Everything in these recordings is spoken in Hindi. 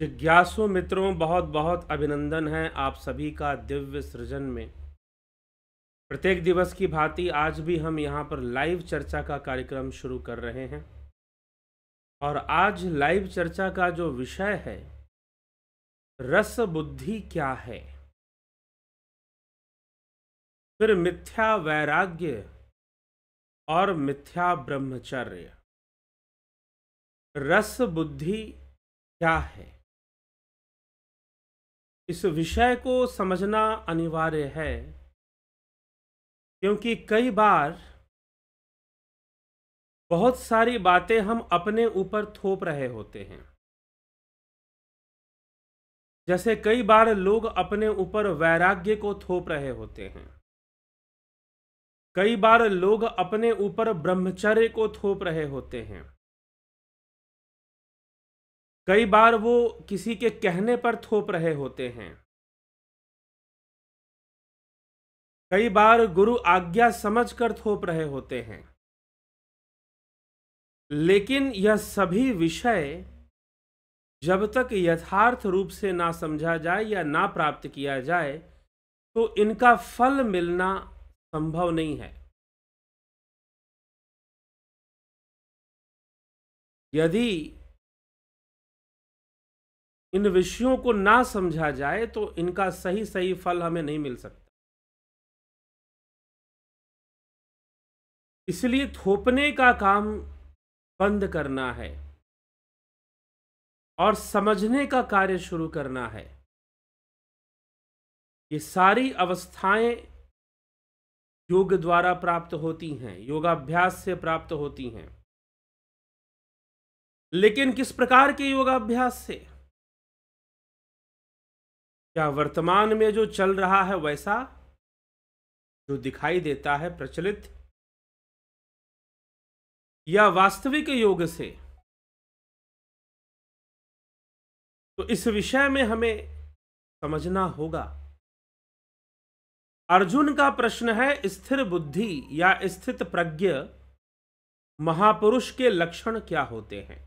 जिज्ञासु मित्रों, बहुत बहुत अभिनंदन है आप सभी का दिव्य सृजन में। प्रत्येक दिवस की भांति आज भी हम यहाँ पर लाइव चर्चा का कार्यक्रम शुरू कर रहे हैं और आज लाइव चर्चा का जो विषय है, रस बुद्धि क्या है, फिर मिथ्या वैराग्य और मिथ्या ब्रह्मचर्य। रस बुद्धि क्या है, इस विषय को समझना अनिवार्य है, क्योंकि कई बार बहुत सारी बातें हम अपने ऊपर थोप रहे होते हैं। जैसे कई बार लोग अपने ऊपर वैराग्य को थोप रहे होते हैं, कई बार लोग अपने ऊपर ब्रह्मचर्य को थोप रहे होते हैं, कई बार वो किसी के कहने पर थोप रहे होते हैं, कई बार गुरु आज्ञा समझकर थोप रहे होते हैं। लेकिन यह सभी विषय जब तक यथार्थ रूप से ना समझा जाए या ना प्राप्त किया जाए तो इनका फल मिलना संभव नहीं है। यदि इन विषयों को ना समझा जाए तो इनका सही सही फल हमें नहीं मिल सकता। इसलिए थोपने का काम बंद करना है और समझने का कार्य शुरू करना है। ये सारी अवस्थाएं योग द्वारा प्राप्त होती हैं, योगाभ्यास से प्राप्त होती हैं। लेकिन किस प्रकार के योगाभ्यास से? क्या वर्तमान में जो चल रहा है वैसा, जो दिखाई देता है प्रचलित, या वास्तविक योग से? तो इस विषय में हमें समझना होगा। अर्जुन का प्रश्न है, स्थिर बुद्धि या स्थित प्रज्ञ महापुरुष के लक्षण क्या होते हैं?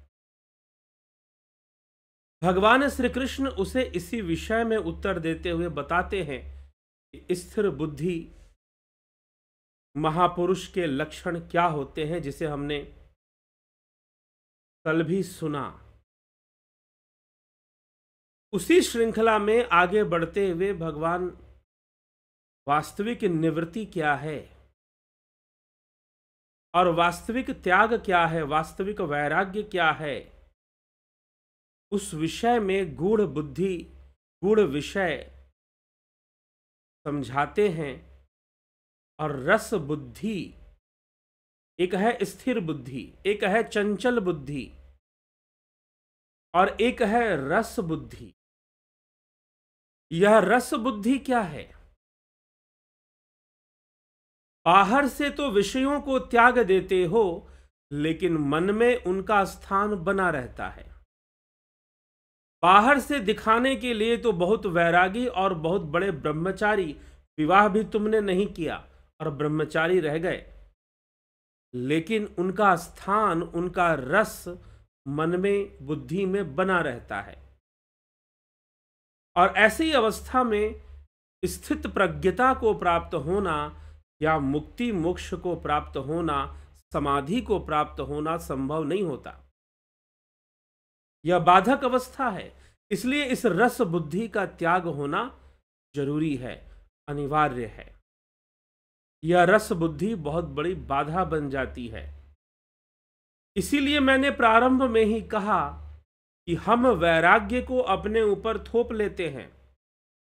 भगवान श्री कृष्ण उसे इसी विषय में उत्तर देते हुए बताते हैं कि स्थिर बुद्धि महापुरुष के लक्षण क्या होते हैं, जिसे हमने कल भी सुना। उसी श्रृंखला में आगे बढ़ते हुए भगवान वास्तविक निवृत्ति क्या है और वास्तविक त्याग क्या है, वास्तविक वैराग्य क्या है, उस विषय में गूढ़ बुद्धि, गूढ़ विषय समझाते हैं। और रस बुद्धि, एक है स्थिर बुद्धि, एक है चंचल बुद्धि और एक है रस बुद्धि। यह रस बुद्धि क्या है? बाहर से तो विषयों को त्याग देते हो, लेकिन मन में उनका स्थान बना रहता है। बाहर से दिखाने के लिए तो बहुत वैरागी और बहुत बड़े ब्रह्मचारी, विवाह भी तुमने नहीं किया और ब्रह्मचारी रह गए, लेकिन उनका स्थान, उनका रस मन में, बुद्धि में बना रहता है। और ऐसी अवस्था में स्थित प्रज्ञता को प्राप्त होना या मुक्ति मोक्ष को प्राप्त होना, समाधि को प्राप्त होना संभव नहीं होता। यह बाधक अवस्था है। इसलिए इस रस बुद्धि का त्याग होना जरूरी है, अनिवार्य है। यह रस बुद्धि बहुत बड़ी बाधा बन जाती है। इसीलिए मैंने प्रारंभ में ही कहा कि हम वैराग्य को अपने ऊपर थोप लेते हैं,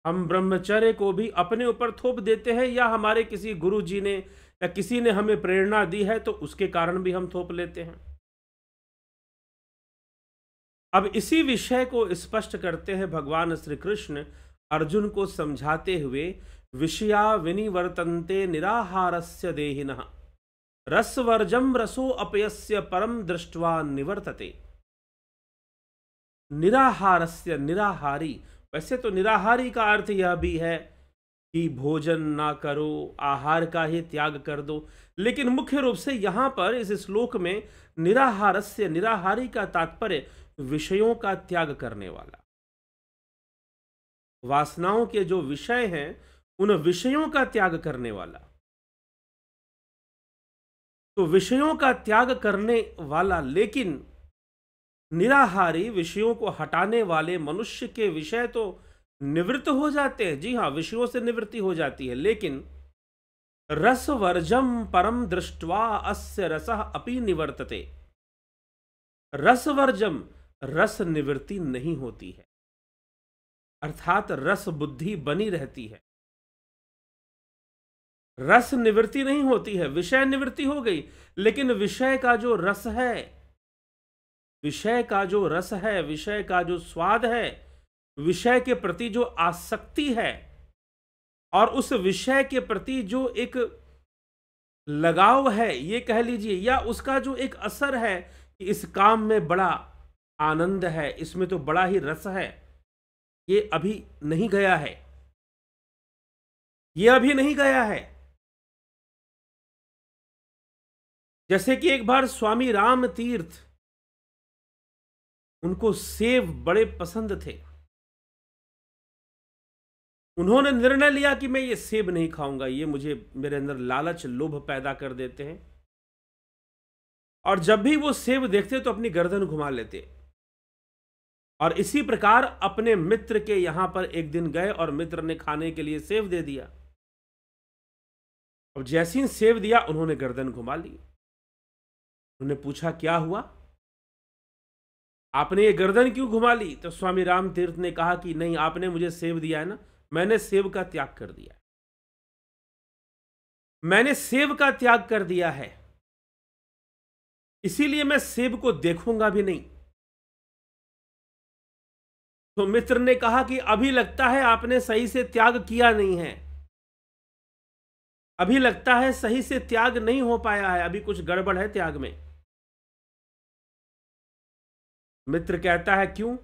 हम ब्रह्मचर्य को भी अपने ऊपर थोप देते हैं, या हमारे किसी गुरु जी ने या किसी ने हमें प्रेरणा दी है तो उसके कारण भी हम थोप लेते हैं। अब इसी विषय को स्पष्ट करते हैं भगवान श्री कृष्ण अर्जुन को समझाते हुए, विषया विनिवर्तन्ते निराहारस्य देहिनः रसवर्जम रसो अपयस्य परम दृष्ट्वा निवर्तते। निराहारस्य, निराहारी। वैसे तो निराहारी का अर्थ यह भी है कि भोजन ना करो, आहार का ही त्याग कर दो, लेकिन मुख्य रूप से यहां पर इस श्लोक में निराहारस्य, निराहारी का तात्पर्य विषयों का त्याग करने वाला, वासनाओं के जो विषय हैं उन विषयों का त्याग करने वाला। तो विषयों का त्याग करने वाला लेकिन निराहारी, विषयों को हटाने वाले मनुष्य के विषय तो निवृत्त हो जाते हैं। जी हां, विषयों से निवृत्ति हो जाती है, लेकिन रसवर्जम परम दृष्ट्वा अस्य रसः अपि निवर्तते। रसवर्जम, रस निवृत्ति नहीं होती है, अर्थात रस बुद्धि बनी रहती है। रस निवृत्ति नहीं होती है, विषय निवृत्ति हो गई, लेकिन विषय का जो रस है, विषय का जो रस है, विषय का जो स्वाद है, विषय के प्रति जो आसक्ति है और उस विषय के प्रति जो एक लगाव है, ये कह लीजिए, या उसका जो एक असर है कि इस काम में बड़ा आनंद है, इसमें तो बड़ा ही रस है, ये अभी नहीं गया है, ये अभी नहीं गया है। जैसे कि एक बार स्वामी राम तीर्थ, उनको सेब बड़े पसंद थे। उन्होंने निर्णय लिया कि मैं ये सेब नहीं खाऊंगा, ये मुझे, मेरे अंदर लालच, लोभ पैदा कर देते हैं। और जब भी वो सेब देखते तो अपनी गर्दन घुमा लेते। और इसी प्रकार अपने मित्र के यहां पर एक दिन गए और मित्र ने खाने के लिए सेब दे दिया। अब जैसे ही सेब दिया, उन्होंने गर्दन घुमा ली। उन्होंने पूछा, क्या हुआ, आपने ये गर्दन क्यों घुमा ली? तो स्वामी राम तीर्थ ने कहा कि नहीं, आपने मुझे सेब दिया है ना, मैंने सेब का त्याग कर दिया, मैंने सेब का त्याग कर दिया है, इसीलिए मैं सेब को देखूंगा भी नहीं। तो मित्र ने कहा कि अभी लगता है आपने सही से त्याग किया नहीं है, अभी लगता है सही से त्याग नहीं हो पाया है, अभी कुछ गड़बड़ है त्याग में। मित्र कहता है, क्यों?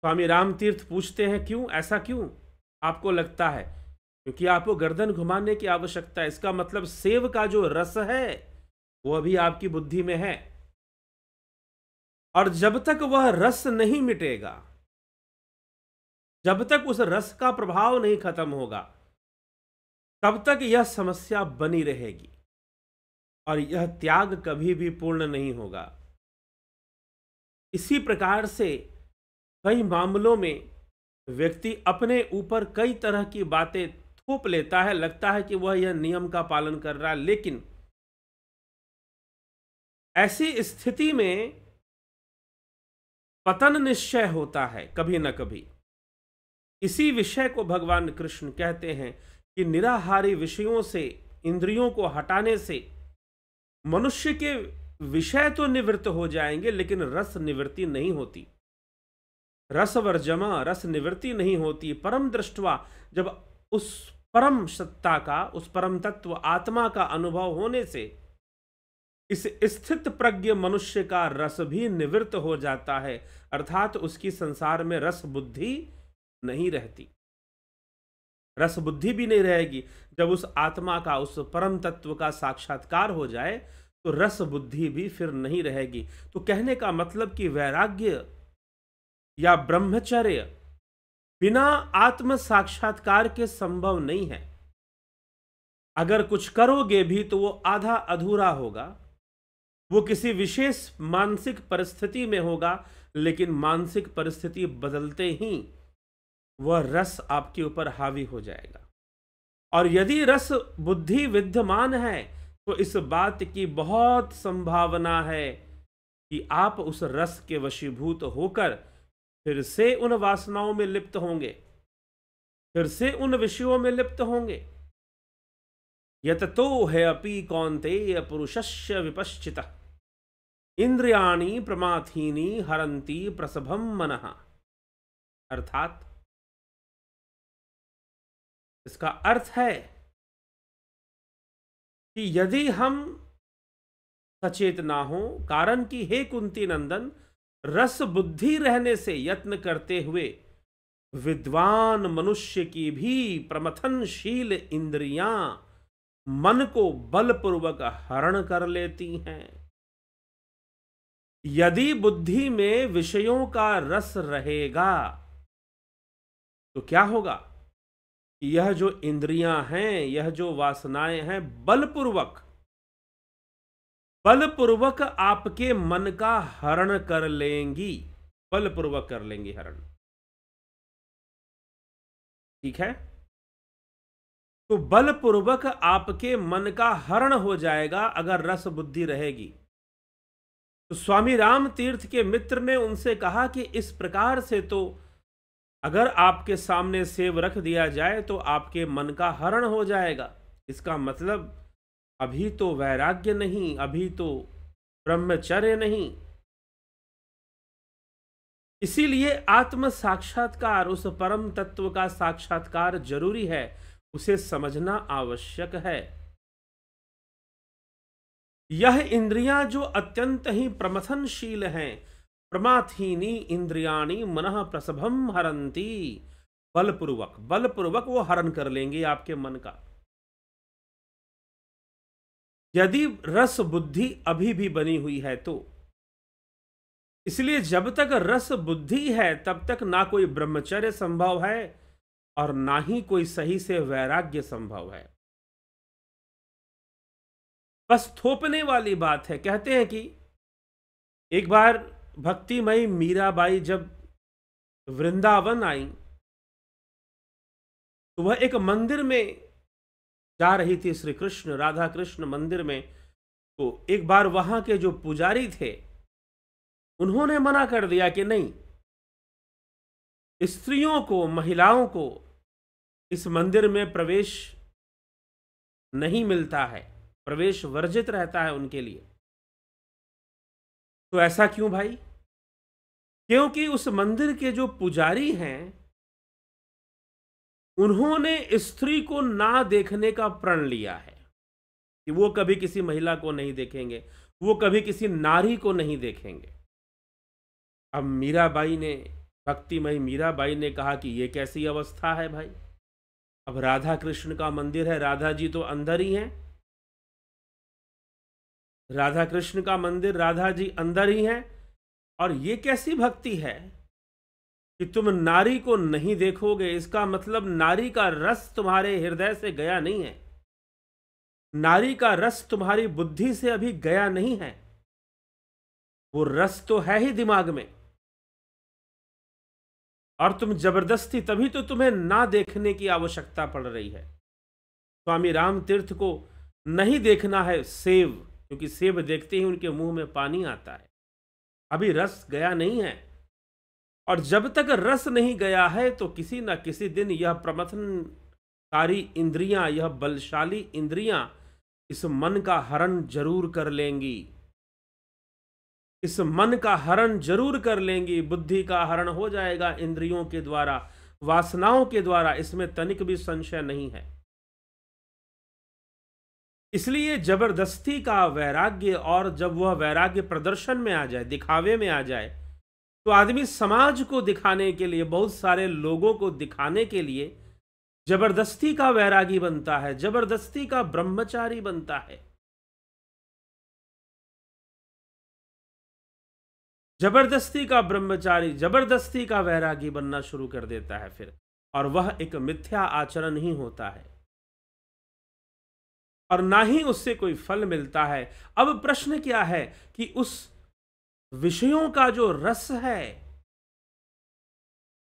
स्वामी राम तीर्थ पूछते हैं, क्यों, ऐसा क्यों आपको लगता है? क्योंकि आपको गर्दन घुमाने की आवश्यकता है। इसका मतलब सेब का जो रस है वो अभी आपकी बुद्धि में है, और जब तक वह रस नहीं मिटेगा, जब तक उस रस का प्रभाव नहीं खत्म होगा, तब तक यह समस्या बनी रहेगी और यह त्याग कभी भी पूर्ण नहीं होगा। इसी प्रकार से कई मामलों में व्यक्ति अपने ऊपर कई तरह की बातें थोप लेता है, लगता है कि वह यह नियम का पालन कर रहा है, लेकिन ऐसी स्थिति में पतन निश्चय होता है कभी न कभी। इसी विषय को भगवान कृष्ण कहते हैं कि निराहारी विषयों से, इंद्रियों को हटाने से मनुष्य के विषय तो निवृत्त हो जाएंगे, लेकिन रस निवृत्ति नहीं होती। रसवर्जमा, रस निवृत्ति नहीं होती। परम दृष्टवा, जब उस परम सत्ता का, उस परम तत्व आत्मा का अनुभव होने से इस स्थित प्रज्ञ मनुष्य का रस भी निवृत्त हो जाता है, अर्थात उसकी संसार में रस बुद्धि नहीं रहती, रस बुद्धि भी नहीं रहेगी। जब उस आत्मा का, उस परम तत्व का साक्षात्कार हो जाए तो रस बुद्धि भी फिर नहीं रहेगी। तो कहने का मतलब कि वैराग्य या ब्रह्मचर्य बिना आत्म साक्षात्कार के संभव नहीं है। अगर कुछ करोगे भी तो वो आधा अधूरा होगा, वो किसी विशेष मानसिक परिस्थिति में होगा, लेकिन मानसिक परिस्थिति बदलते ही वह रस आपके ऊपर हावी हो जाएगा। और यदि रस बुद्धि विद्यमान है तो इस बात की बहुत संभावना है कि आप उस रस के वशीभूत होकर फिर से उन वासनाओं में लिप्त होंगे, फिर से उन विषयों में लिप्त होंगे। यततो है अपि कौन्तेय पुरुषस्य विपश्चितः इंद्रियाणि प्रमाथीनि हरन्ति प्रसभम मनः। अर्थात इसका अर्थ है कि यदि हम सचेत ना हो, कारण कि हे कुंती नंदन, रस बुद्धि रहने से यत्न करते हुए विद्वान मनुष्य की भी प्रमथनशील इंद्रियां मन को बलपूर्वक हरण कर लेती हैं। यदि बुद्धि में विषयों का रस रहेगा तो क्या होगा कि यह जो इंद्रियां हैं, यह जो वासनाएं हैं, बलपूर्वक बलपूर्वक आपके मन का हरण कर लेंगी, बलपूर्वक कर लेंगी हरण। ठीक है, तो बलपूर्वक आपके मन का हरण हो जाएगा अगर रस बुद्धि रहेगी। तो स्वामी राम तीर्थ के मित्र ने उनसे कहा कि इस प्रकार से तो अगर आपके सामने सेब रख दिया जाए तो आपके मन का हरण हो जाएगा। इसका मतलब अभी तो वैराग्य नहीं, अभी तो ब्रह्मचर्य नहीं। इसीलिए आत्म साक्षात्कार, उस परम तत्व का साक्षात्कार जरूरी है, उसे समझना आवश्यक है। यह इंद्रियां जो अत्यंत ही प्रमथनशील हैं, प्रमाथीनी इंद्रियाणी मनः प्रसभम हरंती, बलपूर्वक बलपूर्वक वो हरण कर लेंगे आपके मन का। यदि रस बुद्धि अभी भी बनी हुई है तो। इसलिए जब तक रस बुद्धि है तब तक ना कोई ब्रह्मचर्य संभव है और ना ही कोई सही से वैराग्य संभव है। बस थोपने वाली बात है। कहते हैं कि एक बार भक्तिमयी मीराबाई जब वृंदावन आई तो वह एक मंदिर में जा रही थी, श्री कृष्ण राधा कृष्ण मंदिर में। तो एक बार वहां के जो पुजारी थे उन्होंने मना कर दिया कि नहीं, स्त्रियों को, महिलाओं को इस मंदिर में प्रवेश नहीं मिलता है, प्रवेश वर्जित रहता है उनके लिए। तो ऐसा क्यों भाई? क्योंकि उस मंदिर के जो पुजारी हैं उन्होंने स्त्री को ना देखने का प्रण लिया है कि वो कभी किसी महिला को नहीं देखेंगे, वो कभी किसी नारी को नहीं देखेंगे। अब मीराबाई ने, भक्तिमयी मीराबाई ने कहा कि ये कैसी अवस्था है भाई? अब राधा कृष्ण का मंदिर है, राधा जी तो अंदर ही हैं, राधा कृष्ण का मंदिर, राधा जी अंदर ही हैं, और ये कैसी भक्ति है कि तुम नारी को नहीं देखोगे? इसका मतलब नारी का रस तुम्हारे हृदय से गया नहीं है, नारी का रस तुम्हारी बुद्धि से अभी गया नहीं है। वो रस तो है ही दिमाग में, और तुम जबरदस्ती, तभी तो तुम्हें ना देखने की आवश्यकता पड़ रही है। स्वामी राम तीर्थ को नहीं देखना है सेब, क्योंकि सेब देखते ही उनके मुंह में पानी आता है, अभी रस गया नहीं है। और जब तक रस नहीं गया है तो किसी न किसी दिन यह प्रमथनकारी इंद्रियां, यह बलशाली इंद्रियां इस मन का हरण जरूर कर लेंगी, इस मन का हरण जरूर कर लेंगी। बुद्धि का हरण हो जाएगा इंद्रियों के द्वारा, वासनाओं के द्वारा, इसमें तनिक भी संशय नहीं है। इसलिए जबरदस्ती का वैराग्य, और जब वह वैराग्य प्रदर्शन में आ जाए, दिखावे में आ जाए, तो आदमी समाज को दिखाने के लिए, बहुत सारे लोगों को दिखाने के लिए जबरदस्ती का वैरागी बनता है, जबरदस्ती का ब्रह्मचारी बनता है, जबरदस्ती का ब्रह्मचारी, जबरदस्ती का वैरागी बनना शुरू कर देता है फिर, और वह एक मिथ्या आचरण ही होता है और ना ही उससे कोई फल मिलता है। अब प्रश्न क्या है कि उस विषयों का जो रस है,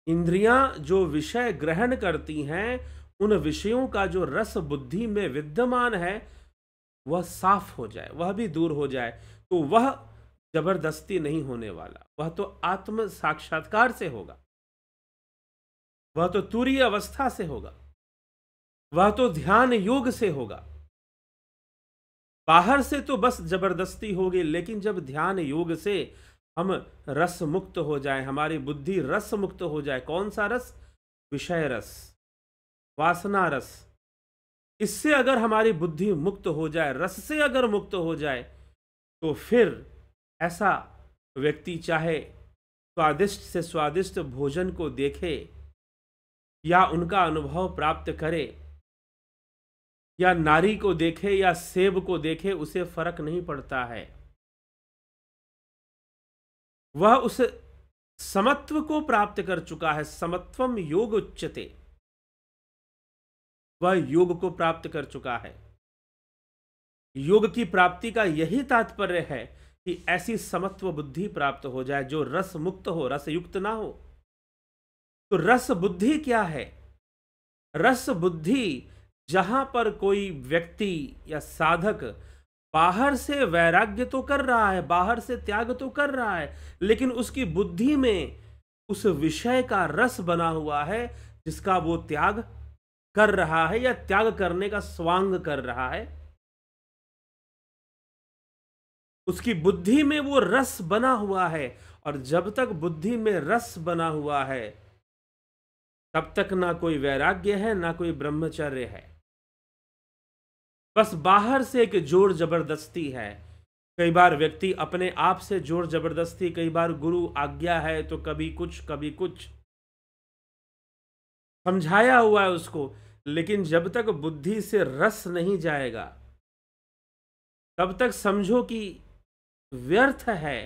इंद्रियां जो विषय ग्रहण करती हैं, उन विषयों का जो रस बुद्धि में विद्यमान है वह साफ हो जाए, वह भी दूर हो जाए, तो वह जबरदस्ती नहीं होने वाला, वह तो आत्म साक्षात्कार से होगा, वह तो तुरीय अवस्था से होगा, वह तो ध्यान योग से होगा। बाहर से तो बस जबरदस्ती होगी, लेकिन जब ध्यान योग से हम रस मुक्त हो जाए, हमारी बुद्धि रस मुक्त हो जाए, कौन सा रस? विषय रस, वासना रस, इससे अगर हमारी बुद्धि मुक्त हो जाए, रस से अगर मुक्त हो जाए, तो फिर ऐसा व्यक्ति चाहे स्वादिष्ट से स्वादिष्ट भोजन को देखे या उनका अनुभव प्राप्त करे, या नारी को देखे या सेब को देखे, उसे फर्क नहीं पड़ता है। वह उस समत्व को प्राप्त कर चुका है, समत्वम योग उच्यते, वह योग को प्राप्त कर चुका है। योग की प्राप्ति का यही तात्पर्य है कि ऐसी समत्व बुद्धि प्राप्त हो जाए जो रस मुक्त हो, रस युक्त ना हो। तो रस बुद्धि क्या है? रस बुद्धि जहां पर कोई व्यक्ति या साधक बाहर से वैराग्य तो कर रहा है, बाहर से त्याग तो कर रहा है, लेकिन उसकी बुद्धि में उस विषय का रस बना हुआ है जिसका वो त्याग कर रहा है या त्याग करने का स्वांग कर रहा है। उसकी बुद्धि में वो रस बना हुआ है, और जब तक बुद्धि में रस बना हुआ है तब तक ना कोई वैराग्य है ना कोई ब्रह्मचर्य है। बस बाहर से एक जोर जबरदस्ती है। कई बार व्यक्ति अपने आप से जोर जबरदस्ती, कई बार गुरु आज्ञा है तो कभी कुछ समझाया हुआ है उसको, लेकिन जब तक बुद्धि से रस नहीं जाएगा तब तक समझो कि व्यर्थ है।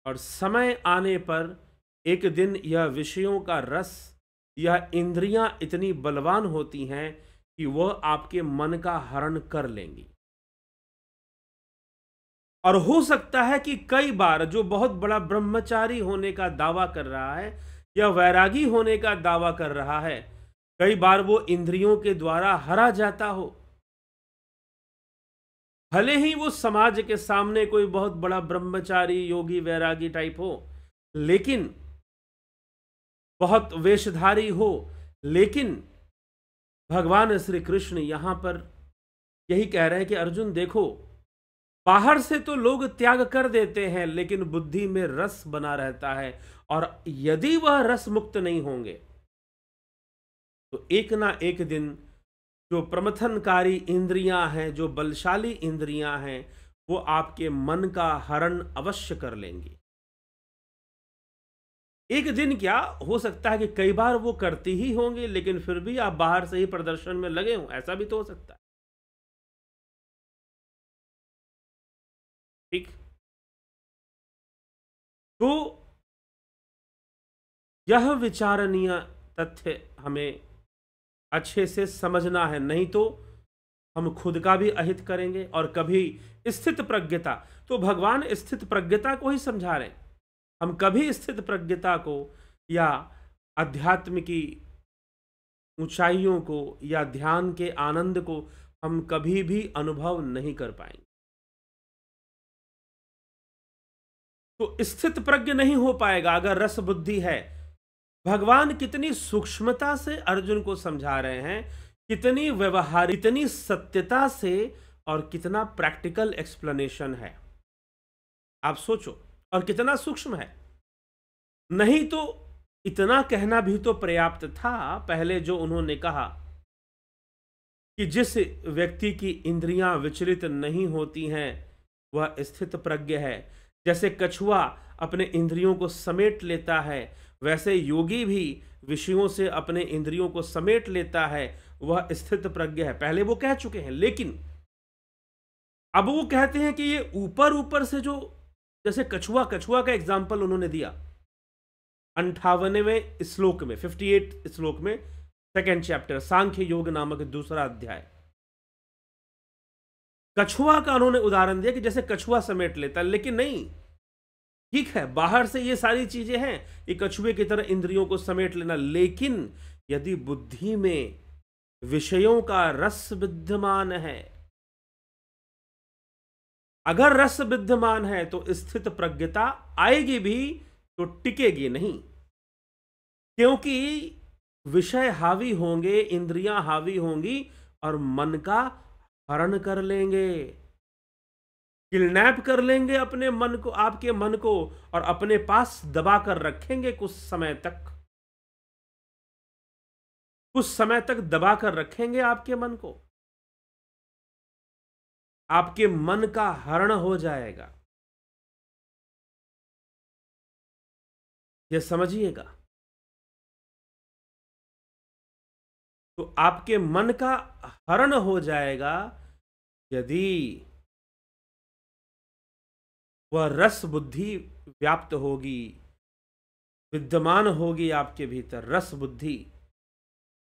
और समय आने पर एक दिन यह विषयों का रस, यह इंद्रियां इतनी बलवान होती हैं कि वह आपके मन का हरण कर लेंगी। और हो सकता है कि कई बार जो बहुत बड़ा ब्रह्मचारी होने का दावा कर रहा है या वैरागी होने का दावा कर रहा है, कई बार वो इंद्रियों के द्वारा हरा जाता हो। भले ही वो समाज के सामने कोई बहुत बड़ा ब्रह्मचारी, योगी, वैरागी टाइप हो, लेकिन बहुत वेशधारी हो, लेकिन भगवान श्री कृष्ण यहां पर यही कह रहे हैं कि अर्जुन देखो, बाहर से तो लोग त्याग कर देते हैं लेकिन बुद्धि में रस बना रहता है, और यदि वह रस मुक्त नहीं होंगे तो एक ना एक दिन जो प्रमथनकारी इंद्रियां हैं, जो बलशाली इंद्रियां हैं, वो आपके मन का हरण अवश्य कर लेंगी। एक दिन क्या हो सकता है कि कई बार वो करती ही होंगे, लेकिन फिर भी आप बाहर से ही प्रदर्शन में लगे हों, ऐसा भी तो हो सकता है। ठीक। तो यह विचारणीय तथ्य हमें अच्छे से समझना है, नहीं तो हम खुद का भी अहित करेंगे। और कभी स्थित प्रज्ञता, तो भगवान स्थित प्रज्ञता को ही समझा रहे हैं। हम कभी स्थित प्रज्ञता को या अध्यात्म की ऊंचाइयों को या ध्यान के आनंद को हम कभी भी अनुभव नहीं कर पाएंगे। तो स्थित प्रज्ञ नहीं हो पाएगा अगर रस बुद्धि है। भगवान कितनी सूक्ष्मता से अर्जुन को समझा रहे हैं, कितनी व्यवहारिक, कितनी सत्यता से, और कितना प्रैक्टिकल एक्सप्लेनेशन है। आप सोचो, और कितना सूक्ष्म है। नहीं तो इतना कहना भी तो पर्याप्त था पहले जो उन्होंने कहा कि जिस व्यक्ति की इंद्रियां विचलित नहीं होती हैं वह स्थित प्रज्ञ है। जैसे कछुआ अपने इंद्रियों को समेट लेता है, वैसे योगी भी विषयों से अपने इंद्रियों को समेट लेता है, वह स्थित प्रज्ञ है। पहले वो कह चुके हैं, लेकिन अब वो कहते हैं कि ये ऊपर ऊपर से जो, जैसे कछुआ का एग्जाम्पल उन्होंने दिया 58वें श्लोक में, 58 श्लोक में, सेकेंड चैप्टर सांख्य योग नामक दूसरा अध्याय। कछुआ का उन्होंने उदाहरण दिया कि जैसे कछुआ समेट लेता है, लेकिन नहीं, ठीक है बाहर से ये सारी चीजें हैं, ये कछुए की तरह इंद्रियों को समेट लेना, लेकिन यदि बुद्धि में विषयों का रस विद्यमान है, अगर रस विद्यमान है तो स्थित प्रज्ञता आएगी भी तो टिकेगी नहीं, क्योंकि विषय हावी होंगे, इंद्रियां हावी होंगी और मन का हरण कर लेंगे, किडनैप कर लेंगे अपने मन को, आपके मन को, और अपने पास दबा कर रखेंगे कुछ समय तक, कुछ समय तक दबा कर रखेंगे आपके मन को, आपके मन का हरण हो जाएगा। यह समझिएगा। तो आपके मन का हरण हो जाएगा यदि वह रस बुद्धि व्याप्त होगी, विद्यमान होगी आपके भीतर रस बुद्धि।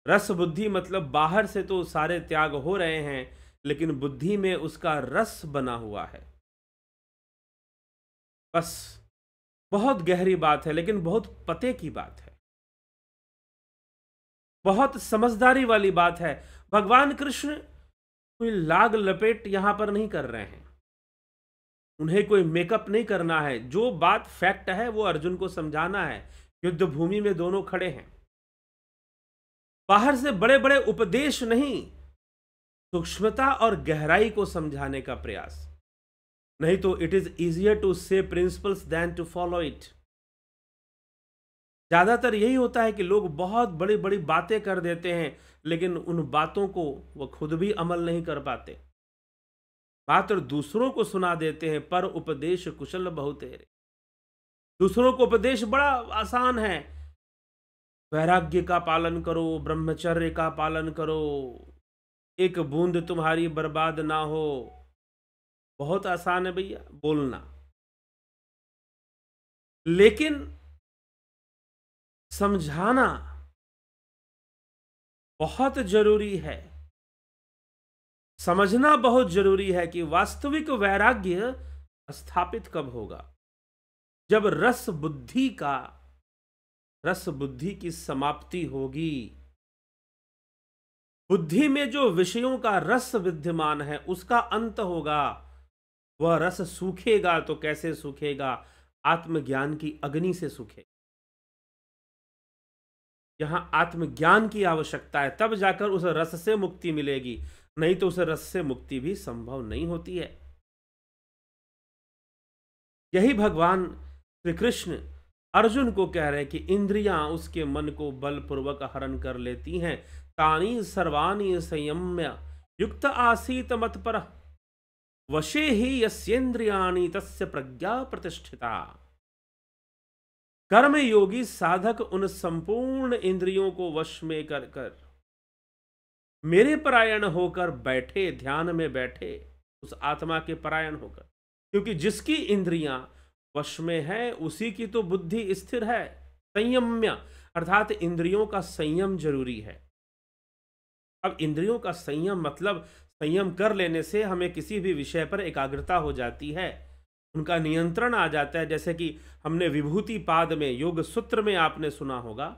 रस बुद्धि मतलब बाहर से तो सारे त्याग हो रहे हैं, लेकिन बुद्धि में उसका रस बना हुआ है। बस बहुत गहरी बात है, लेकिन बहुत पते की बात है, बहुत समझदारी वाली बात है। भगवान कृष्ण कोई लाग लपेट यहां पर नहीं कर रहे हैं, उन्हें कोई मेकअप नहीं करना है। जो बात फैक्ट है वो अर्जुन को समझाना है। युद्ध भूमि में दोनों खड़े हैं, बाहर से बड़े बड़े उपदेश नहीं, सूक्ष्मता और गहराई को समझाने का प्रयास। नहीं तो it is easier to say principles than to follow it. ज्यादातर यही होता है कि लोग बहुत बड़ी बड़ी बातें कर देते हैं, लेकिन उन बातों को वो खुद भी अमल नहीं कर पाते। बात और दूसरों को सुना देते हैं, पर उपदेश कुशल बहुतेरे। दूसरों को उपदेश बड़ा आसान है, वैराग्य का पालन करो, ब्रह्मचर्य का पालन करो, एक बूंद तुम्हारी बर्बाद ना हो। बहुत आसान है भैया बोलना, लेकिन समझाना बहुत जरूरी है। समझना बहुत जरूरी है कि वास्तविक वैराग्य स्थापित कब होगा, जब रस बुद्धि की समाप्ति होगी। बुद्धि में जो विषयों का रस विद्यमान है उसका अंत होगा। वह रस सूखेगा तो कैसे सूखेगा? आत्मज्ञान की अग्नि से सूखेगा। यहां आत्मज्ञान की आवश्यकता है, तब जाकर उस रस से मुक्ति मिलेगी, नहीं तो उस रस से मुक्ति भी संभव नहीं होती है। यही भगवान श्री कृष्ण अर्जुन को कह रहे हैं कि इंद्रियां उसके मन को बलपूर्वक हरण कर लेती हैं। तानी सर्वाणी संयम्य युक्त आसीत मत पर वशे ही यस्येन्द्रियाणि तस्य प्रज्ञा प्रतिष्ठिता। कर्म योगी साधक उन संपूर्ण इंद्रियों को वश में कर कर मेरे परायण होकर बैठे, ध्यान में बैठे, उस आत्मा के परायण होकर। क्योंकि जिसकी इंद्रियां वश में है उसी की तो बुद्धि स्थिर है। संयम्य अर्थात इंद्रियों का संयम जरूरी है। अब इंद्रियों का संयम मतलब संयम कर लेने से हमें किसी भी विषय पर एकाग्रता हो जाती है, उनका नियंत्रण आ जाता है। जैसे कि हमने विभूति पाद में योग सूत्र में आपने सुना होगा,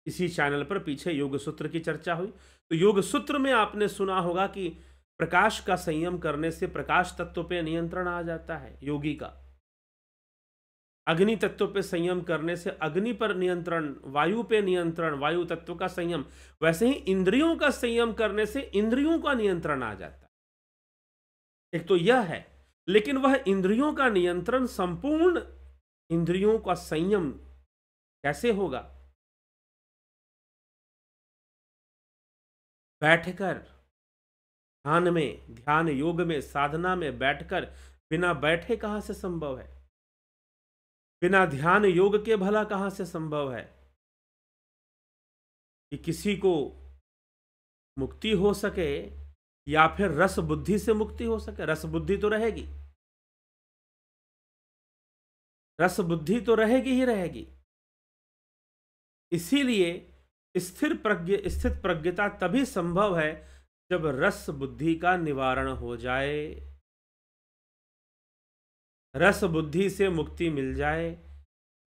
इसी चैनल पर पीछे योग सूत्र की चर्चा हुई, तो योग सूत्र में आपने सुना होगा कि प्रकाश का संयम करने से प्रकाश तत्व पे नियंत्रण आ जाता है योगी का। अग्नि तत्व पे संयम करने से अग्नि पर नियंत्रण, वायु पे नियंत्रण, वायु तत्व का संयम। वैसे ही इंद्रियों का संयम करने से इंद्रियों का नियंत्रण आ जाता है। एक तो यह है, लेकिन वह इंद्रियों का नियंत्रण, संपूर्ण इंद्रियों का संयम कैसे होगा? बैठकर ध्यान में, ध्यान योग में, साधना में बैठकर। बिना बैठे कहां से संभव है? बिना ध्यान योग के भला कहां से संभव है कि किसी को मुक्ति हो सके या फिर रस बुद्धि से मुक्ति हो सके? रस बुद्धि तो रहेगी, रस बुद्धि तो रहेगी ही रहेगी। इसीलिए स्थित प्रज्ञता तभी संभव है जब रस बुद्धि का निवारण हो जाए, रस बुद्धि से मुक्ति मिल जाए।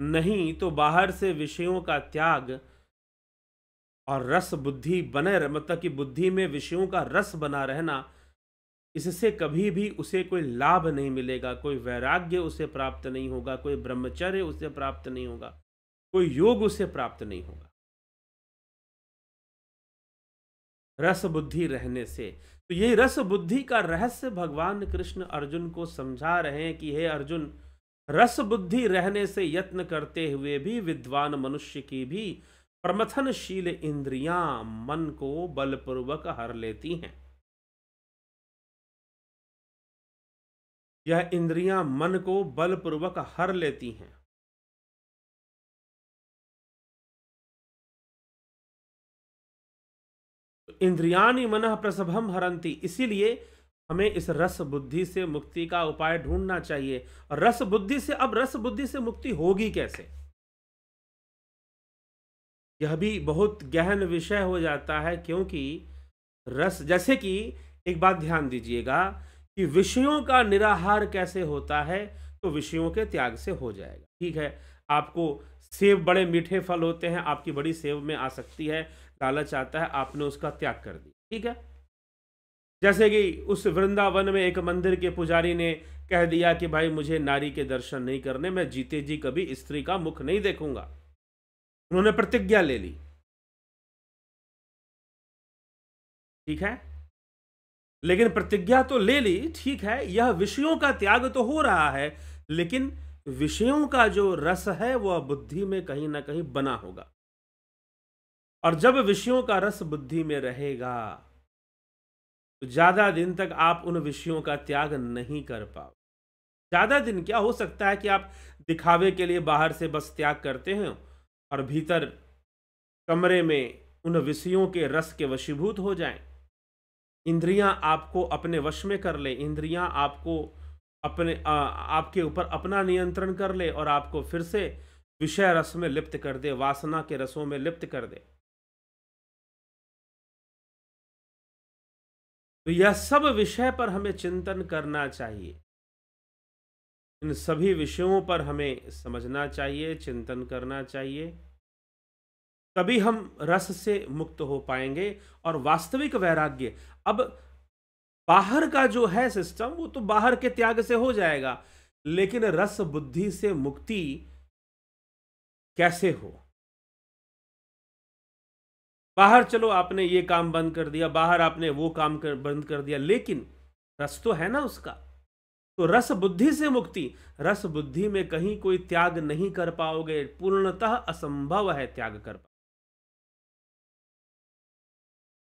नहीं तो बाहर से विषयों का त्याग और रस बुद्धि बने मतलब कि बुद्धि में विषयों का रस बना रहना, इससे कभी भी उसे कोई लाभ नहीं मिलेगा। कोई वैराग्य उसे प्राप्त नहीं होगा, कोई ब्रह्मचर्य उसे प्राप्त नहीं होगा, कोई योग उसे प्राप्त नहीं होगा रस बुद्धि रहने से। तो ये रस बुद्धि का रहस्य भगवान कृष्ण अर्जुन को समझा रहे हैं कि हे अर्जुन, रस बुद्धि रहने से यत्न करते हुए भी विद्वान मनुष्य की भी प्रमथनशील इंद्रियां मन को बलपूर्वक हर लेती हैं। यह इंद्रियां मन को बलपूर्वक हर लेती हैं। इंद्रियाणि मनः प्रसभम हरंती। इसीलिए हमें इस रस बुद्धि से मुक्ति का उपाय ढूंढना चाहिए। और रस बुद्धि से, अब रस बुद्धि से मुक्ति होगी कैसे? यह भी बहुत गहन विषय हो जाता है, क्योंकि रस, जैसे कि एक बात ध्यान दीजिएगा कि विषयों का निराहार कैसे होता है, तो विषयों के त्याग से हो जाएगा। ठीक है, आपको सेब, बड़े मीठे फल होते हैं, आपकी बड़ी सेब में आसक्ति है, लालच आता है, आपने उसका त्याग कर दिया। ठीक है, जैसे कि उस वृंदावन में एक मंदिर के पुजारी ने कह दिया कि भाई मुझे नारी के दर्शन नहीं करने, मैं जीते जी कभी स्त्री का मुख नहीं देखूंगा। उन्होंने प्रतिज्ञा ले ली। ठीक है, लेकिन प्रतिज्ञा तो ले ली, ठीक है, यह विषयों का त्याग तो हो रहा है, लेकिन विषयों का जो रस है वह बुद्धि में कहीं ना कहीं बना होगा। और जब विषयों का रस बुद्धि में रहेगा तो ज्यादा दिन तक आप उन विषयों का त्याग नहीं कर पाओ। ज्यादा दिन क्या, हो सकता है कि आप दिखावे के लिए बाहर से बस त्याग करते हैं और भीतर कमरे में उन विषयों के रस के वशीभूत हो जाएं। इंद्रियां आपको अपने वश में कर ले, इंद्रियां आपको आपके ऊपर अपना नियंत्रण कर ले और आपको फिर से विषय रस में लिप्त कर दे, वासना के रसों में लिप्त कर दे। तो यह सब विषय पर हमें चिंतन करना चाहिए। इन सभी विषयों पर हमें समझना चाहिए, चिंतन करना चाहिए, तभी हम रस से मुक्त हो पाएंगे। और वास्तविक वैराग्य, अब बाहर का जो है सिस्टम वो तो बाहर के त्याग से हो जाएगा, लेकिन रस बुद्धि से मुक्ति कैसे हो? बाहर चलो आपने ये काम बंद कर दिया, बाहर आपने वो काम बंद कर दिया, लेकिन रस तो है ना उसका। तो रस बुद्धि से मुक्ति, रस बुद्धि में कहीं कोई त्याग नहीं कर पाओगे, पूर्णतः असंभव है त्याग कर।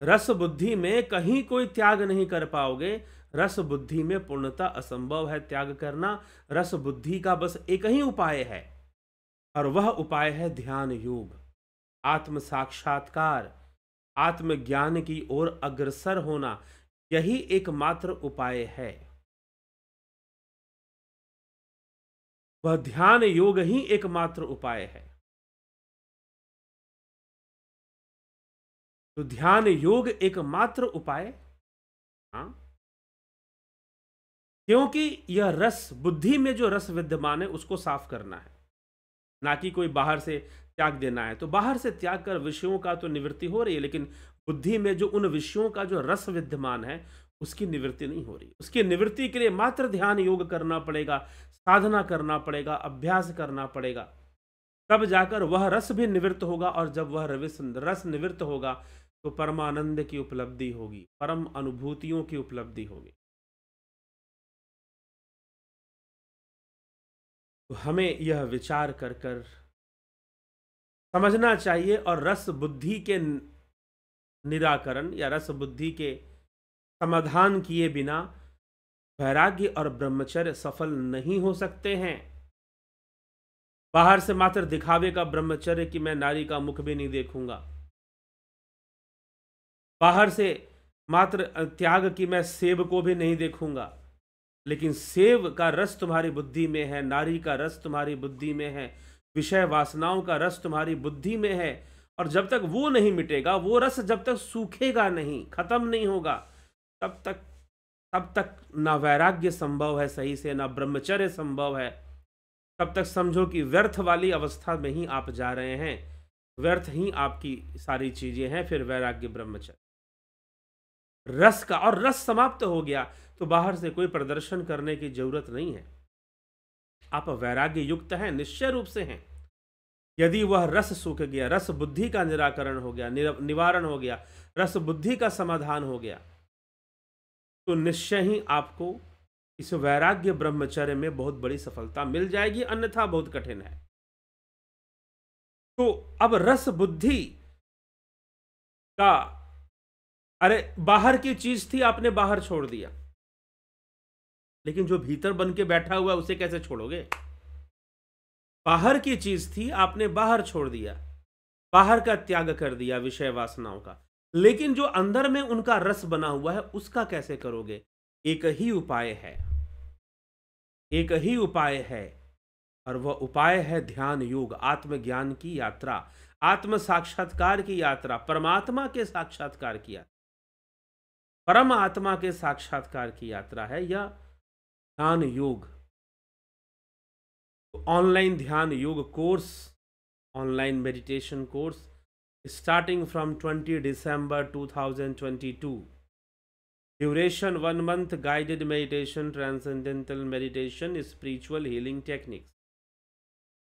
रस बुद्धि में कहीं कोई त्याग नहीं कर पाओगे, रस बुद्धि में पूर्णतः असंभव है त्याग करना। रस बुद्धि का बस एक ही उपाय है, और वह उपाय है ध्यान योग, आत्म साक्षात्कार, आत्मज्ञान की ओर अग्रसर होना। यही एकमात्र उपाय है। वह ध्यान योग ही एकमात्र उपाय है। तो ध्यान योग एकमात्र उपाय, हाँ, क्योंकि यह रस, बुद्धि में जो रस विद्यमान है उसको साफ करना है, ना कि कोई बाहर से त्याग देना है। तो बाहर से त्याग कर विषयों का तो निवृत्ति हो रही है, लेकिन बुद्धि में जो उन विषयों का जो रस विद्यमान है उसकी निवृत्ति नहीं हो रही। उसकी निवृत्ति के लिए मात्र ध्यान योग करना पड़ेगा, साधना करना पड़ेगा, अभ्यास करना पड़ेगा, तब जाकर वह रस भी निवृत्त होगा। और जब वह रस निवृत्त होगा तो परमानंद की उपलब्धि होगी, परम अनुभूतियों की उपलब्धि होगी। तो हमें यह विचार कर कर समझना चाहिए, और रस बुद्धि के निराकरण या रस बुद्धि के समाधान किए बिना वैराग्य और ब्रह्मचर्य सफल नहीं हो सकते हैं। बाहर से मात्र दिखावे का ब्रह्मचर्य कि मैं नारी का मुख भी नहीं देखूंगा, बाहर से मात्र त्याग कि मैं सेब को भी नहीं देखूंगा, लेकिन सेब का रस तुम्हारी बुद्धि में है, नारी का रस तुम्हारी बुद्धि में है, विषय वासनाओं का रस तुम्हारी बुद्धि में है। और जब तक वो नहीं मिटेगा, वो रस जब तक सूखेगा नहीं, खत्म नहीं होगा, तब तक ना वैराग्य संभव है सही से, ना ब्रह्मचर्य संभव है। तब तक समझो कि व्यर्थ वाली अवस्था में ही आप जा रहे हैं, व्यर्थ ही आपकी सारी चीजें हैं। फिर वैराग्य ब्रह्मचर्य रस का, और रस समाप्त हो गया तो बाहर से कोई प्रदर्शन करने की जरूरत नहीं है। आप वैराग्य युक्त हैं, निश्चय रूप से हैं। यदि वह रस सूख गया, रस बुद्धि का निराकरण हो गया, निवारण हो गया, रस बुद्धि का समाधान हो गया, तो निश्चय ही आपको इस वैराग्य ब्रह्मचर्य में बहुत बड़ी सफलता मिल जाएगी, अन्यथा बहुत कठिन है। तो अब रस बुद्धि का, अरे बाहर की चीज थी, आपने बाहर छोड़ दिया, लेकिन जो भीतर बन के बैठा हुआ है उसे कैसे छोड़ोगे? बाहर की चीज थी, आपने बाहर छोड़ दिया, बाहर का त्याग कर दिया विषय वासनाओं का, लेकिन जो अंदर में उनका रस बना हुआ है उसका कैसे करोगे? एक ही उपाय है, एक ही उपाय है, और वह उपाय है ध्यान योग, आत्मज्ञान की यात्रा। आत्म साक्षात्कार की यात्रा, परमात्मा के साक्षात्कार की यात्रा, परम आत्मा के साक्षात्कार की यात्रा है यह ध्यान योग। ऑनलाइन ध्यान योग course, online meditation course starting from 20 December 2022। Duration 1 month, guided meditation, transcendental meditation, spiritual healing techniques.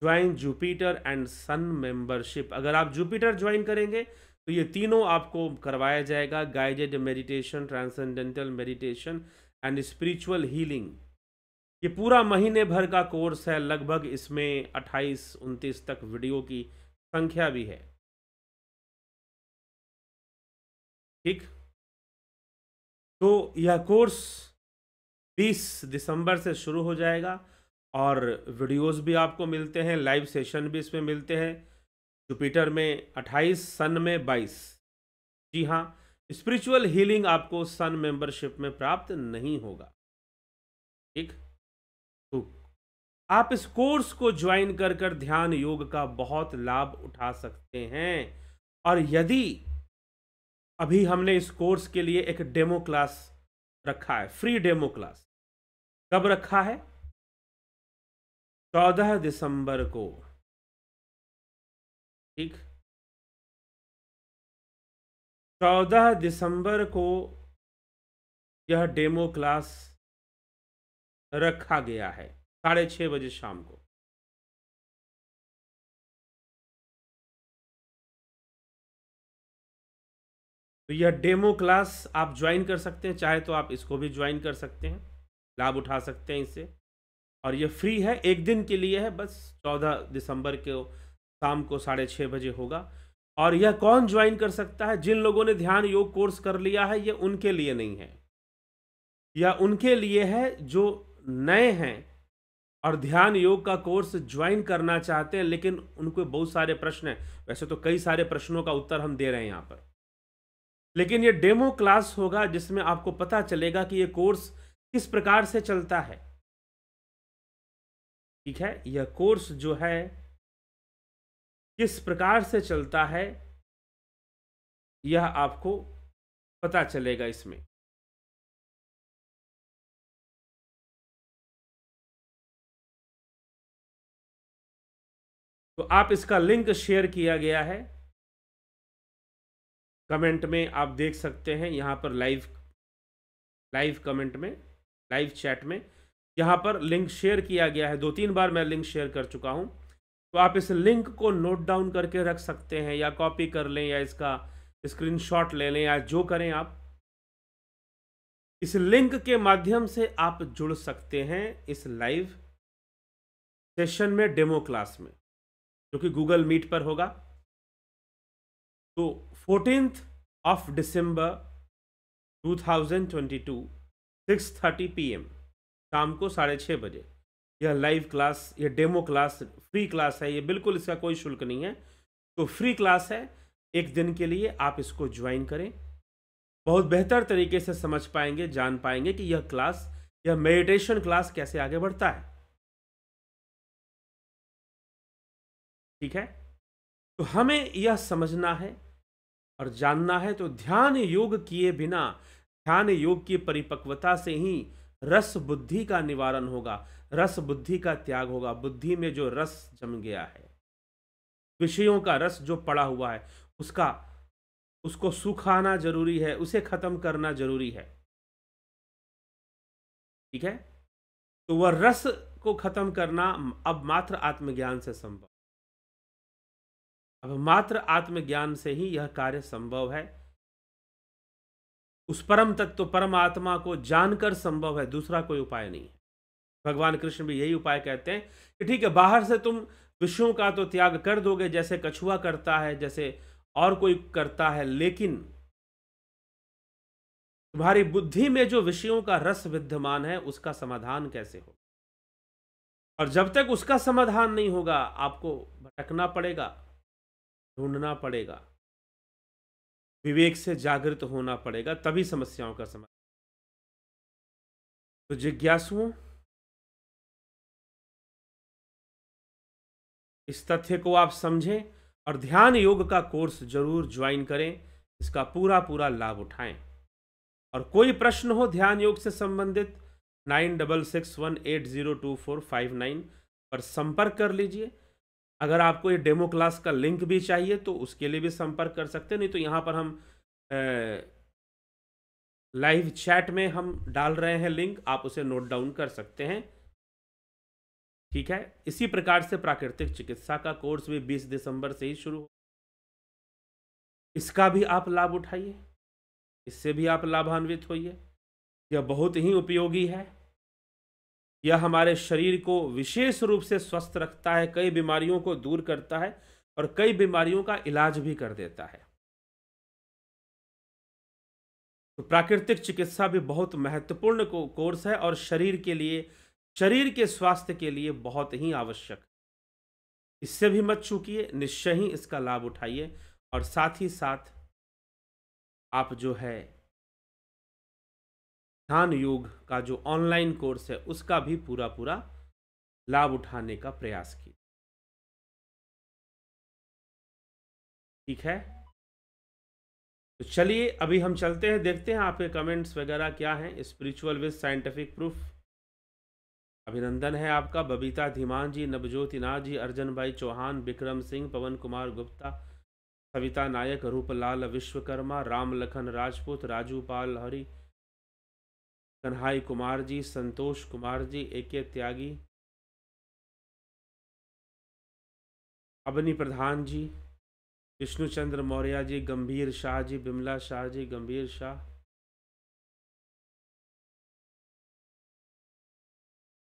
Join Jupiter and Sun membership. अगर आप जुपिटर ज्वाइन करेंगे तो ये तीनों आपको करवाया जाएगा, guided meditation, transcendental meditation and spiritual healing. ये पूरा महीने भर का कोर्स है, लगभग इसमें 28-29 तक वीडियो की संख्या भी है। ठीक, तो यह कोर्स 20 दिसंबर से शुरू हो जाएगा और वीडियोस भी आपको मिलते हैं, लाइव सेशन भी इसमें मिलते हैं। जुपिटर में 28, सन में 22। जी हाँ, स्पिरिचुअल हीलिंग आपको सन मेंबरशिप में प्राप्त नहीं होगा। ठीक, तो आप इस कोर्स को ज्वाइन कर कर ध्यान योग का बहुत लाभ उठा सकते हैं। और यदि अभी हमने इस कोर्स के लिए एक डेमो क्लास रखा है, फ्री डेमो क्लास, कब रखा है? 14 दिसंबर को। ठीक, 14 दिसंबर को यह डेमो क्लास रखा गया है 6:30 बजे शाम को। तो यह डेमो क्लास आप ज्वाइन कर सकते हैं, चाहे तो आप इसको भी ज्वाइन कर सकते हैं, लाभ उठा सकते हैं इससे। और यह फ्री है, एक दिन के लिए है, बस 14 दिसंबर को शाम को 6:30 बजे होगा। और यह कौन ज्वाइन कर सकता है? जिन लोगों ने ध्यान योग कोर्स कर लिया है, यह उनके लिए नहीं है। यह उनके लिए है जो नए हैं और ध्यान योग का कोर्स ज्वाइन करना चाहते हैं, लेकिन उनको बहुत सारे प्रश्न हैं। वैसे तो कई सारे प्रश्नों का उत्तर हम दे रहे हैं यहाँ पर, लेकिन ये डेमो क्लास होगा जिसमें आपको पता चलेगा कि ये कोर्स किस प्रकार से चलता है। ठीक है, यह कोर्स जो है किस प्रकार से चलता है यह आपको पता चलेगा इसमें। तो आप इसका लिंक शेयर किया गया है कमेंट में, आप देख सकते हैं यहाँ पर लाइव कमेंट में, लाइव चैट में यहाँ पर लिंक शेयर किया गया है। 2-3 बार मैं लिंक शेयर कर चुका हूँ। तो आप इस लिंक को नोट डाउन करके रख सकते हैं, या कॉपी कर लें, या इसका स्क्रीनशॉट ले लें, या जो करें आप। इस लिंक के माध्यम से आप जुड़ सकते हैं इस लाइव सेशन में, डेमो क्लास में, जो कि गूगल मीट पर होगा। तो 14 दिसंबर 2022 6:30 PM शाम को 6:30 बजे यह लाइव क्लास, यह डेमो क्लास फ्री क्लास है, ये बिल्कुल इसका कोई शुल्क नहीं है। तो फ्री क्लास है, एक दिन के लिए आप इसको ज्वाइन करें। बहुत बेहतर तरीके से समझ पाएंगे, जान पाएंगे कि यह क्लास, यह मेडिटेशन क्लास कैसे आगे बढ़ता है। ठीक है, तो हमें यह समझना है और जानना है। तो ध्यान योग किए बिना, ध्यान योग की परिपक्वता से ही रस बुद्धि का निवारण होगा, रस बुद्धि का त्याग होगा। बुद्धि में जो रस जम गया है, विषयों का रस जो पड़ा हुआ है, उसको सुखाना जरूरी है, उसे खत्म करना जरूरी है। ठीक है, तो वह रस को खत्म करना अब मात्र आत्मज्ञान से संभव, अब मात्र आत्मज्ञान से ही यह कार्य संभव है। उस परम तत्व परमात्मा को जानकर संभव है, दूसरा कोई उपाय नहीं है। भगवान कृष्ण भी यही उपाय कहते हैं कि ठीक है, बाहर से तुम विषयों का तो त्याग कर दोगे, जैसे कछुआ करता है, जैसे और कोई करता है, लेकिन तुम्हारी बुद्धि में जो विषयों का रस विद्यमान है, उसका समाधान कैसे हो? और जब तक उसका समाधान नहीं होगा, आपको भटकना पड़ेगा, ढूंढना पड़ेगा, विवेक से जागृत होना पड़ेगा, तभी समस्याओं का समाधान। तो जिज्ञासुओं, इस तथ्य को आप समझें और ध्यान योग का कोर्स जरूर ज्वाइन करें, इसका पूरा पूरा लाभ उठाएं। और कोई प्रश्न हो ध्यान योग से संबंधित 9661802459 पर संपर्क कर लीजिए। अगर आपको ये डेमो क्लास का लिंक भी चाहिए तो उसके लिए भी संपर्क कर सकते हैं, नहीं तो यहाँ पर हम लाइव चैट में हम डाल रहे हैं लिंक, आप उसे नोट डाउन कर सकते हैं। ठीक है, इसी प्रकार से प्राकृतिक चिकित्सा का कोर्स भी 20 दिसंबर से ही शुरू हो, इसका भी आप लाभ उठाइए, इससे भी आप लाभान्वित होइए। यह बहुत ही उपयोगी है। यह हमारे शरीर को विशेष रूप से स्वस्थ रखता है, कई बीमारियों को दूर करता है और कई बीमारियों का इलाज भी कर देता है। तो प्राकृतिक चिकित्सा भी बहुत महत्वपूर्ण कोर्स है और शरीर के लिए, शरीर के स्वास्थ्य के लिए बहुत ही आवश्यक है। इससे भी मत चूकिए, निश्चय ही इसका लाभ उठाइए। और साथ ही साथ आप जो है ध्यान योग का जो ऑनलाइन कोर्स है उसका भी पूरा पूरा लाभ उठाने का प्रयास कीजिए। ठीक है, तो चलिए अभी हम चलते हैं, देखते हैं आपके कमेंट्स वगैरह क्या हैं। स्पिरिचुअल विद साइंटिफिक प्रूफ, अभिनंदन है आपका। बबीता धीमान जी, नवज्योति नाथ जी, अर्जन भाई चौहान, विक्रम सिंह, पवन कुमार गुप्ता, सविता नायक, रूपलाल विश्वकर्मा, राम लखन राजपूत, राजू पाल हरि, कन्हाई कुमार जी, संतोष कुमार जी, एके त्यागी, अबनी प्रधान जी, विष्णुचंद्र मौर्य जी, गंभीर शाह जी, बिमला शाह जी, गंभीर शाह,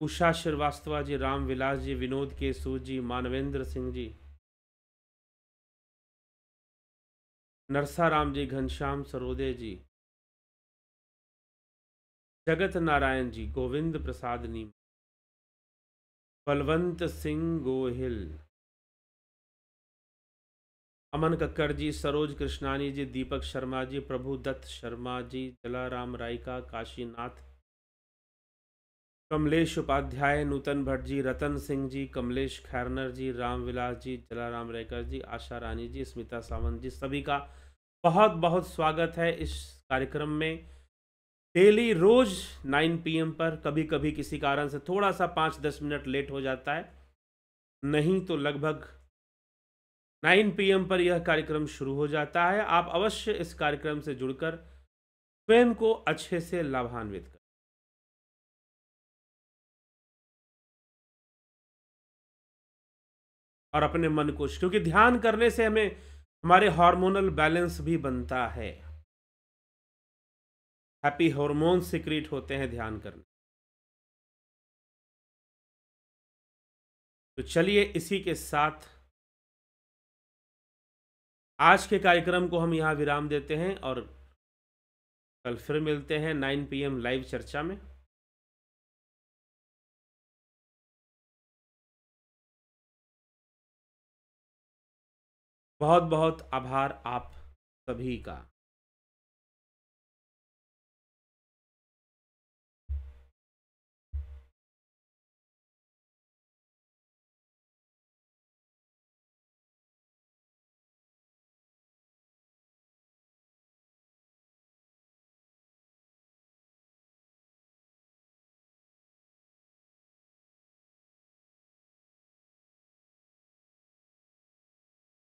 उषा श्रीवास्तवा जी, रामविलास जी, विनोद केसू जी, मानवेंद्र सिंह जी, नरसा राम जी, घनश्याम सरोदे जी, जगत नारायण जी, गोविंद प्रसाद नीम, बलवंत सिंह गोहिल, अमन कक्कर जी, सरोज कृष्णानी जी, दीपक शर्मा जी, प्रभु दत्त शर्मा जी, जलाराम रायका, काशीनाथ, कमलेश उपाध्याय, नूतन भट्ट जी, रतन सिंह जी, कमलेश खैरनर जी, रामविलास जी, जलाराम रायकर जी, आशा रानी जी, स्मिता सावंत जी, सभी का बहुत बहुत स्वागत है इस कार्यक्रम में। डेली रोज 9 PM पर, कभी कभी किसी कारण से थोड़ा सा 5-10 मिनट लेट हो जाता है, नहीं तो लगभग 9 PM पर यह कार्यक्रम शुरू हो जाता है। आप अवश्य इस कार्यक्रम से जुड़कर स्वयं को अच्छे से लाभान्वित करें। और अपने मन को, क्योंकि ध्यान करने से हमें हमारे हार्मोनल बैलेंस भी बनता है, हैप्पी हार्मोन सिक्रीट होते हैं ध्यान करने। तो चलिए इसी के साथ आज के कार्यक्रम को हम यहाँ विराम देते हैं और कल फिर मिलते हैं 9 PM लाइव चर्चा में। बहुत बहुत आभार आप सभी का।